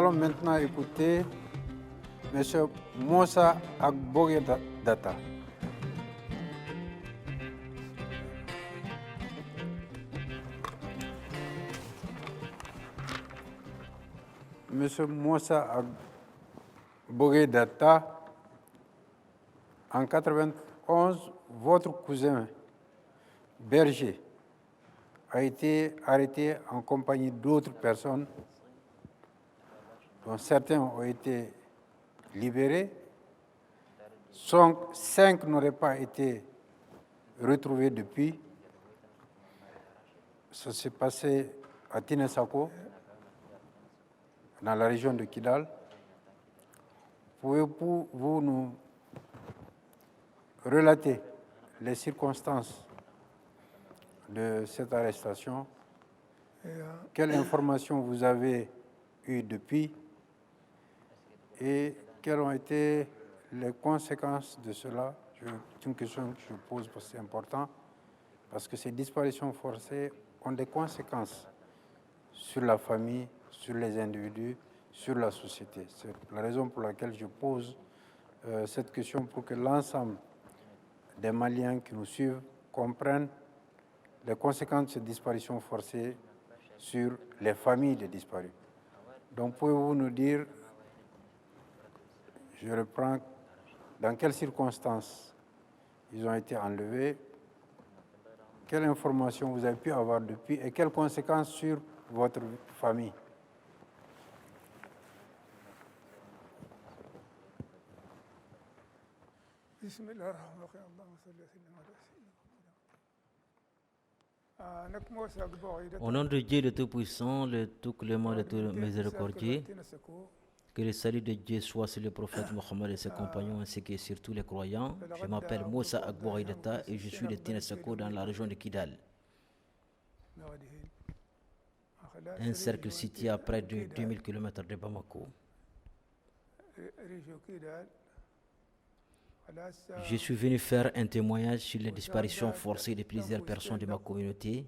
allons maintenant écouter M. Moussa Agbogue Data. M. Moussa Agbogue Data, en 1991, votre cousin Berger a été arrêté en compagnie d'autres personnes, dont certains ont été libérés. 5 n'auraient pas été retrouvés depuis. Ça s'est passé à Tinesako, dans la région de Kidal. Pouvez-vous nous relater les circonstances de cette arrestation? Quelles informations vous avez eues depuis et quelles ont été les conséquences de cela? C'est une question que je pose parce que c'est important, parce que ces disparitions forcées ont des conséquences sur la famille, sur les individus, sur la société. C'est la raison pour laquelle je pose cette question, pour que l'ensemble des Maliens qui nous suivent comprennent les conséquences de ces disparitions forcées sur les familles des disparus. Donc, pouvez-vous nous dire, je reprends, dans quelles circonstances ils ont été enlevés, quelles informations vous avez pu avoir depuis et quelles conséquences sur votre famille? Au nom de Dieu le Tout-Puissant, le Tout-Clément, le Tout-Miséricordieux, que le salut de Dieu soit sur le prophète Mohammed et ses compagnons ainsi que sur tous les croyants. Je m'appelle Moussa Agbogue Data et je suis de Tinesako dans la région de Kidal. Un cercle situé à près de 2000 km de Bamako. Je suis venu faire un témoignage sur les disparitions forcées de plusieurs personnes de ma communauté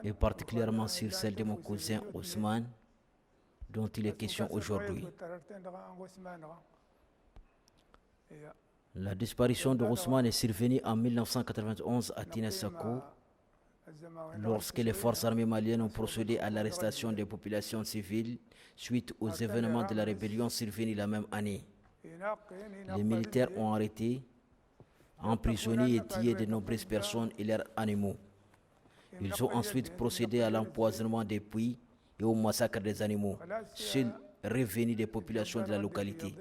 et particulièrement sur celle de mon cousin Ousmane, dont il est question aujourd'hui. La disparition de Ousmane est survenue en 1991 à Tinesako, lorsque les forces armées maliennes ont procédé à l'arrestation des populations civiles suite aux événements de la rébellion survenue la même année. Les militaires ont arrêté, emprisonné et tué de nombreuses personnes et leurs animaux. Ils ont ensuite procédé à l'empoisonnement des puits et au massacre des animaux, seuls revenus des populations de la localité.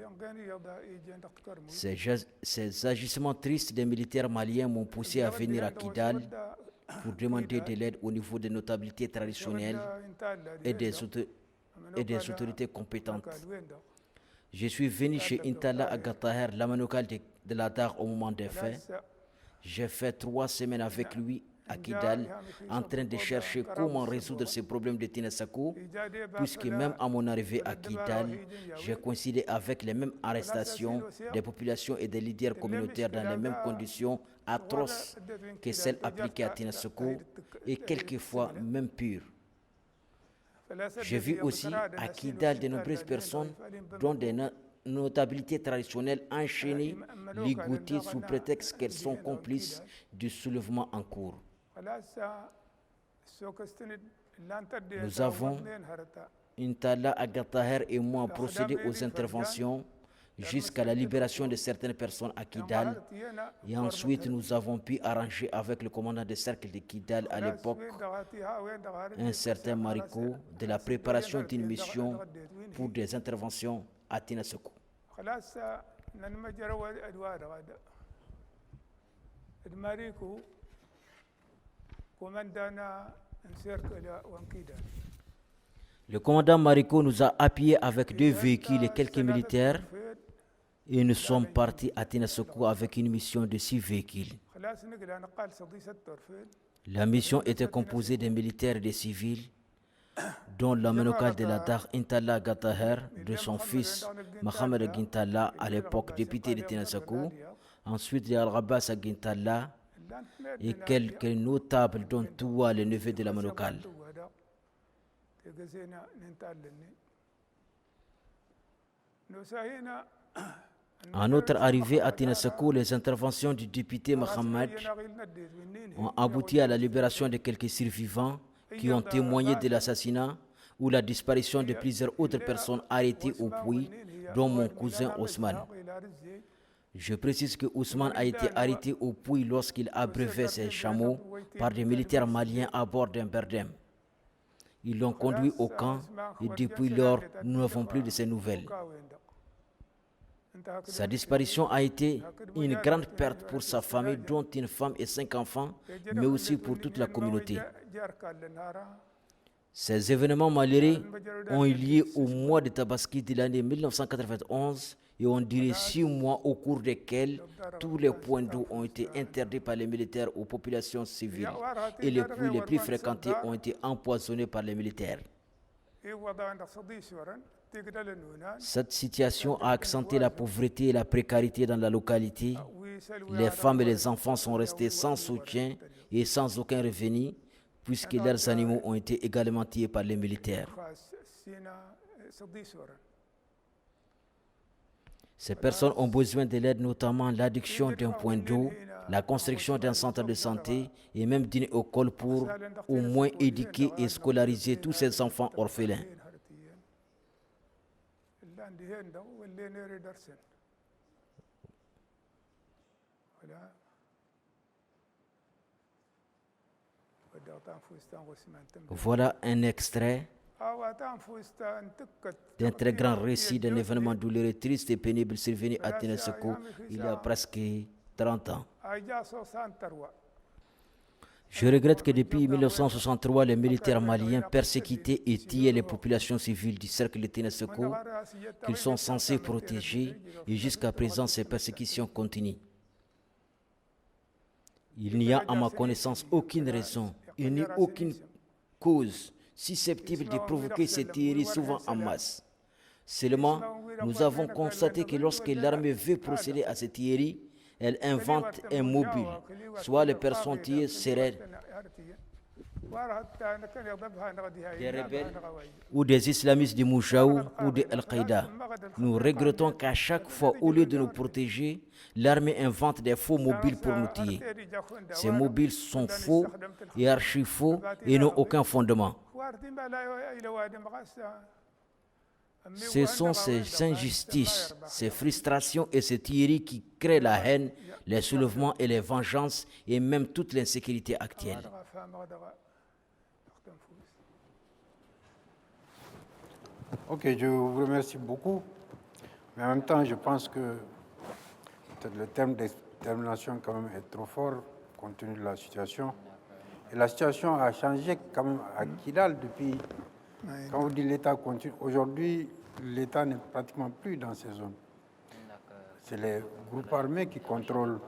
Ces agissements tristes des militaires maliens m'ont poussé à venir à Kidal pour demander de l'aide au niveau des notabilités traditionnelles et des autorités compétentes. Je suis venu chez Intala Agataher, l'amanocal de la DAR au moment des faits. J'ai fait 3 semaines avec lui à Kidal, en train de chercher comment résoudre ces problèmes de Tinesako, puisque même à mon arrivée à Kidal, j'ai coïncidé avec les mêmes arrestations des populations et des leaders communautaires dans les mêmes conditions atroces que celles appliquées à Tinesako et quelquefois même pires. J'ai vu aussi à Kidal de nombreuses personnes, dont des notabilités traditionnelles, enchaînées, ligotées sous prétexte qu'elles sont complices du soulèvement en cours. Nous avons, Intala Agataher et moi, procédé aux interventions jusqu'à la libération de certaines personnes à Kidal. Et ensuite, nous avons pu arranger avec le commandant de cercle de Kidal à l'époque, un certain Mariko, de la préparation d'une mission pour des interventions à Tinesako. Le commandant Mariko nous a appuyés avec 2 véhicules et quelques militaires et nous sommes partis à Tinesako avec une mission de 6 véhicules. La mission était composée des militaires et des civils, dont l'amanocal de la DAR Intala Gataher, de son fils Mohamed Gintala, à l'époque député de Tinesako, ensuite de Al-Rabas Gintala et quelques notables, dont Toua, le neveu de l'amanocal. À notre arrivée à Tinasako, les interventions du député Mohamed ont abouti à la libération de quelques survivants qui ont témoigné de l'assassinat ou la disparition de plusieurs autres personnes arrêtées au puits, dont mon cousin Ousmane. Je précise que Ousmane a été arrêté au puits lorsqu'il abreuvait ses chameaux par des militaires maliens à bord d'un berdem. Ils l'ont conduit au camp et depuis lors, nous n'avons plus de ses nouvelles. Sa disparition a été une grande perte pour sa famille, dont une femme et 5 enfants, mais aussi pour toute la communauté. Ces événements malheureux ont eu lieu au mois de Tabaski de l'année 1991 et ont duré 6 mois au cours desquels tous les points d'eau ont été interdits par les militaires aux populations civiles et les puits les plus fréquentés ont été empoisonnés par les militaires. Cette situation a accentué la pauvreté et la précarité dans la localité. Les femmes et les enfants sont restés sans soutien et sans aucun revenu, puisque leurs animaux ont été également tués par les militaires. Ces personnes ont besoin de l'aide, notamment l'adduction d'un point d'eau, la construction d'un centre de santé et même d'une école pour au moins éduquer et scolariser tous ces enfants orphelins. Voilà un extrait d'un très grand récit d'un événement douloureux, triste et pénible survenu à Tinasako il y a presque 30 ans. Je regrette que depuis 1963, les militaires maliens persécutaient et tuaient les populations civiles du cercle de Tinasako qu'ils sont censés protéger et jusqu'à présent ces persécutions continuent. Il n'y a à ma connaissance aucune raison et ni aucune cause susceptible de provoquer ces tueries souvent en masse. Seulement, nous avons constaté que lorsque l'armée veut procéder à ces tueries, elle invente un mobile, soit les personnes tuées seraient des rebelles ou des islamistes du Moujaou ou de Al-Qaïda. Nous regrettons qu'à chaque fois, au lieu de nous protéger, l'armée invente des faux mobiles pour nous tuer. Ces mobiles sont faux et archi-faux et n'ont aucun fondement. Ce sont ces injustices, ces frustrations et ces tueries qui créent la haine, les soulèvements et les vengeances et même toute l'insécurité actuelle. Ok, je vous remercie beaucoup. Mais en même temps, je pense que peut-être le terme d'extermination quand même est trop fort compte tenu de la situation. Et la situation a changé quand même à Kidal depuis... Quand vous dites l'État continue, aujourd'hui, l'État n'est pratiquement plus dans ces zones. C'est les groupes armés qui contrôlent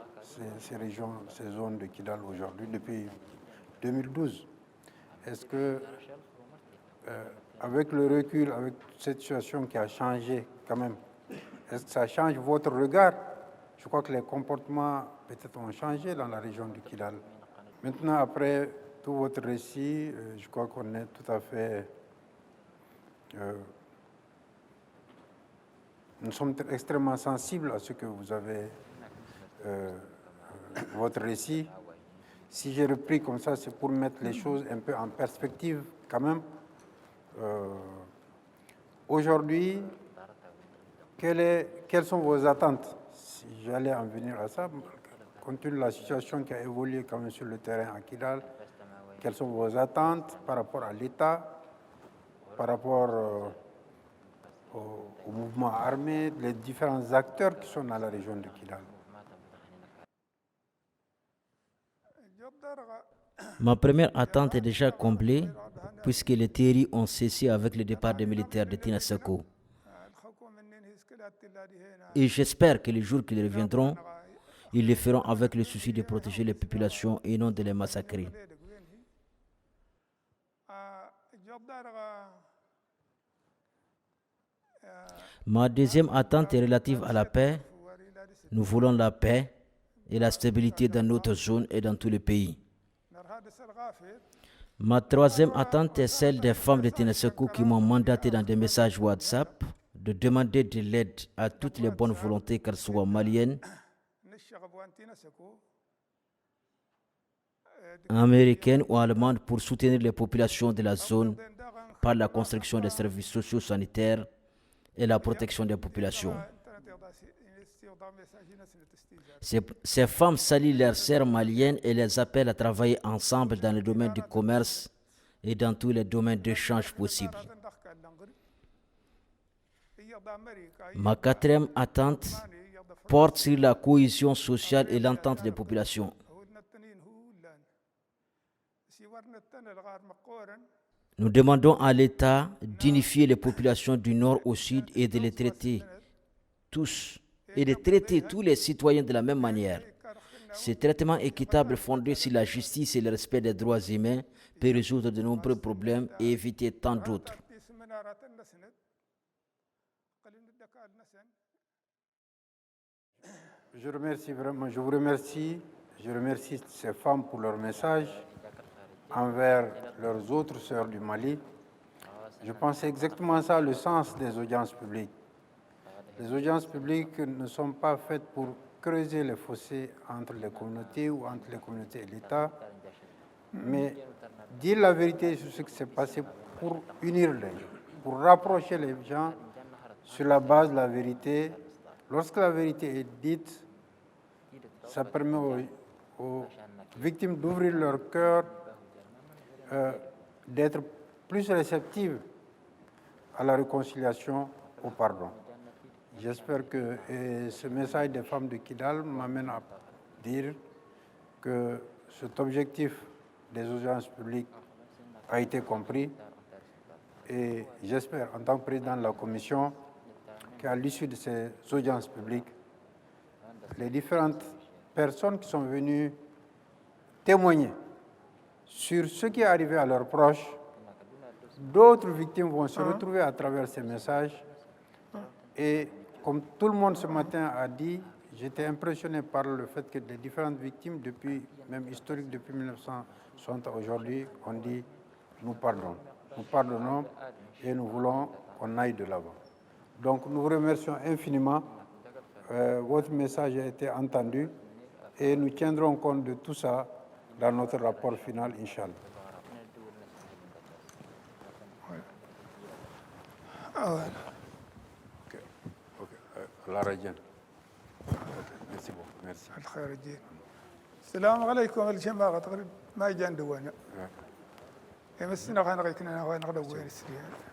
ces régions, ces zones de Kidal aujourd'hui depuis 2012. Est-ce que, avec le recul, avec cette situation qui a changé quand même, est-ce que ça change votre regard? Je crois que les comportements peut-être ont changé dans la région de Kidal. Maintenant, après tout votre récit, je crois qu'on est tout à fait... nous sommes extrêmement sensibles à ce que vous avez, votre récit. Si j'ai repris comme ça, c'est pour mettre les choses un peu en perspective quand même. Aujourd'hui, quelles sont vos attentes? Si j'allais en venir à ça, compte tenu de la situation qui a évolué quand même sur le terrain à Kidal, quelles sont vos attentes par rapport à l'État, par rapport au mouvement armé, les différents acteurs qui sont dans la région de Kidal? Ma première attente est déjà comblée puisque les tueries ont cessé avec le départ des militaires de Tinasako. Et j'espère que les jours qu'ils reviendront, ils le feront avec le souci de protéger les populations et non de les massacrer. Ma deuxième attente est relative à la paix. Nous voulons la paix et la stabilité dans notre zone et dans tout le pays. Ma troisième attente est celle des femmes de Tinasako qui m'ont mandaté dans des messages WhatsApp de demander de l'aide à toutes les bonnes volontés, qu'elles soient maliennes, américaines ou allemandes, pour soutenir les populations de la zone par la construction des services sociaux sanitaires et la protection des populations. Ces femmes salient leurs sœurs maliennes et les appellent à travailler ensemble dans le domaine du commerce et dans tous les domaines d'échange possibles. Ma quatrième attente porte sur la cohésion sociale et l'entente des populations. Nous demandons à l'État d'unifier les populations du nord au sud et de les traiter tous et de traiter tous les citoyens de la même manière. Ce traitement équitable fondé sur la justice et le respect des droits humains peut résoudre de nombreux problèmes et éviter tant d'autres. Je remercie vraiment, je remercie ces femmes pour leur message envers leurs autres sœurs du Mali. Je pense exactement ça, le sens des audiences publiques. Les audiences publiques ne sont pas faites pour creuser les fossés entre les communautés ou entre les communautés et l'État, mais dire la vérité sur ce qui s'est passé pour unir les gens, pour rapprocher les gens sur la base de la vérité. Lorsque la vérité est dite, ça permet aux victimes d'ouvrir leur cœur, d'être plus réceptives à la réconciliation, au pardon. J'espère que ce message des femmes de Kidal m'amène à dire que cet objectif des audiences publiques a été compris et j'espère, en tant que président de la commission, qu'à l'issue de ces audiences publiques, les différentes personnes qui sont venues témoigner sur ce qui est arrivé à leurs proches, d'autres victimes vont se retrouver à travers ces messages. Et comme tout le monde ce matin a dit, j'étais impressionné par le fait que les différentes victimes, depuis, même historiques depuis 1960 à aujourd'hui, ont dit nous pardonnons. Nous pardonnons et nous voulons qu'on aille de l'avant. Donc nous vous remercions infiniment. Votre message a été entendu et nous tiendrons compte de tout ça dans notre rapport final, Inch'Allah. La Radienne. Merci beaucoup. Merci. السلام عليكم الجماعة تقريبا ما يجان دوانا. يمسنا خان غيكنا وين غدوين السريان.